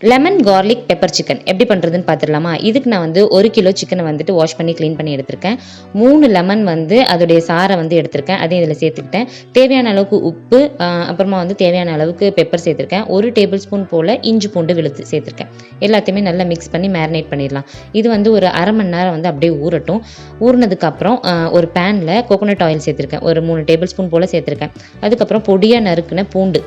Lemon garlic pepper chicken எப்படி பண்ணுறதுன்னு பார்த்துடலாமா? இதுக்கு நான் வந்து 1 கிலோ சிக்கனை வந்துட்டு வாஷ் பண்ணி க்ளீன் பண்ணி எடுத்திருக்கேன். 3 லெமன் வந்து அதோடைய சாரை வந்து எடுத்திருக்கேன். அதையும் இதில் சேர்த்துக்கிட்டேன். தேவையான அளவுக்கு உப்பு, அப்புறமா வந்து தேவையான அளவுக்கு பெப்பர் சேர்த்துருக்கேன். 1 டேபிள் ஸ்பூன் போல் இஞ்சி பூண்டு விழுத்து சேர்த்துருக்கேன். எல்லாத்தையுமே நல்லா மிக்ஸ் பண்ணி மேரினேட் பண்ணிடலாம். இது வந்து ஒரு அரை மணி நேரம் வந்து அப்படியே ஊறட்டும். ஊறினதுக்கப்புறம் ஒரு பேனில் கோகோனட் ஆயில் சேர்த்துருக்கேன். ஒரு 3 டேபிள் ஸ்பூன் போல் சேர்த்துருக்கேன். அதுக்கப்புறம் பொடியாக நறுக்குன பூண்டு,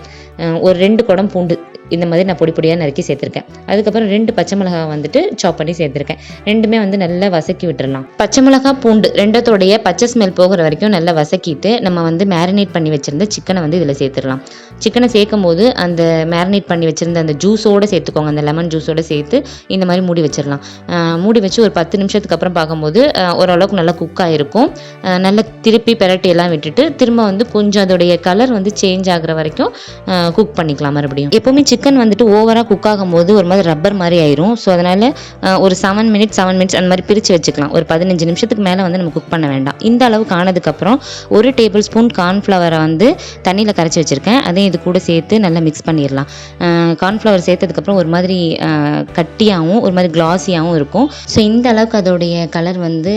ஒரு 2 குடம் பூண்டு இந்த மாதிரி நான் பொடி பொடியாக நறுக்கி சேர்த்துருக்கேன். அதுக்கப்புறம் 2 பச்சை மிளகாய் வந்துட்டு சாப் பண்ணி சேர்த்துருக்கேன். ரெண்டுமே வந்து நல்லா வசக்கி விட்டுடலாம். பச்சை மிளகாய் பூண்டு ரெண்டத்தோடைய பச்சை ஸ்மெல் போகிற வரைக்கும் நல்லா வசக்கிட்டு நம்ம வந்து மேரினேட் பண்ணி வச்சுருந்த சிக்கனை வந்து இதில் சேர்த்துடலாம். சிக்கனை சேர்க்கும் போது அந்த மேரினேட் பண்ணி வச்சுருந்த அந்த ஜூஸோடு சேர்த்துக்கோங்க. அந்த லெமன் ஜூஸோடு சேர்த்து இந்த மாதிரி மூடி வச்சிடலாம். மூடி வச்சு ஒரு 10 நிமிஷத்துக்கு அப்புறம் பார்க்கும்போது ஓரளவுக்கு நல்லா குக் ஆகிருக்கும். நல்லா திருப்பி பெரட்டி எல்லாம் விட்டுட்டு திரும்ப வந்து கொஞ்சம் அதோடைய கலர் வந்து சேஞ்ச் ஆகிற வரைக்கும் குக் பண்ணிக்கலாம். மறுபடியும் எப்போவுமே சிக்கன் வந்துட்டு ஓவராக குக் ஆகும்போது ஒரு மாதிரி ரப்பர் மாதிரி ஆயிரும். ஸோ அதனால் ஒரு 7 மினிட்ஸ் அந்த மாதிரி பிரித்து வச்சுக்கலாம். ஒரு 15 நிமிஷத்துக்கு மேலே வந்து நம்ம குக் பண்ண வேண்டாம். இந்த அளவுக்கு ஆனதுக்கப்புறம் 1 டேபிள் ஸ்பூன் கார்ன்ஃப்ளவரை வந்து தண்ணியில் கரைச்சி வச்சுருக்கேன். அதையும் இது கூட சேர்த்து நல்லா மிக்ஸ் பண்ணிடலாம். கார்ன்ஃப்ளவர் சேர்த்ததுக்கப்புறம் ஒரு மாதிரி கட்டியாகவும் ஒரு மாதிரி கிளாஸியாகவும் இருக்கும். ஸோ இந்த அளவுக்கு அதோடைய கலர் வந்து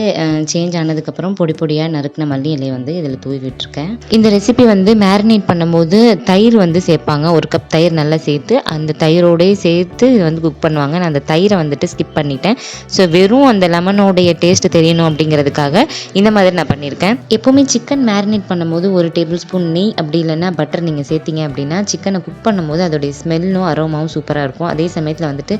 சேஞ்ச் ஆனதுக்கப்புறம் பொடி பொடியாக நறுக்கின மல்லி இலையை வந்து இதில் தூவி விட்டுருக்கேன். இந்த ரெசிபி வந்து மேரினேட் பண்ணும்போது தயிர் வந்து சேர்ப்பாங்க. 1 கப் தயிர் நல்லா சேர்த்து அந்த தயிரோடய சேர்த்து இது வந்து குக் பண்ணுவாங்க. நான் அந்த தயிரை வந்துட்டு ஸ்கிப் பண்ணிட்டேன். ஸோ வெறும் அந்த லெமனோடைய டேஸ்ட் தெரியணும் அப்படிங்கிறதுக்காக இந்த மாதிரி நான் பண்ணியிருக்கேன். எப்போவுமே சிக்கன் மேரினேட் பண்ணும்போது 1 டேபிள் ஸ்பூன் நெய் அப்படி இல்லைன்னா பட்டர் நீங்கள் சேர்த்திங்க அப்படின்னா சிக்கனை குக் பண்ணும்போது அதோடைய ஸ்மெல்லும் அரோமாவும் சூப்பராக இருக்கும். அதே சமயத்தில் வந்துட்டு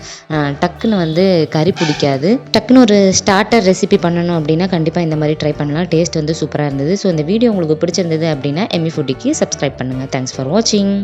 டக்குன்னு வந்து கறி பிடிக்காது. டக்குன்னு ஒரு ஸ்டார்டர் ரெசிபி பண்ணணும் அப்படின்னா கண்டிப்பாக இந்த மாதிரி ட்ரை பண்ணலாம். டேஸ்ட் வந்து சூப்பராக இருந்தது. ஸோ இந்த வீடியோ உங்களுக்கு பிடிச்சிருந்தது அப்படின்னா எம்மி ஃபுட்டிக்கு சப்ஸ்கிரைப் பண்ணுங்கள். தேங்க்ஸ் ஃபார் வாட்சிங்.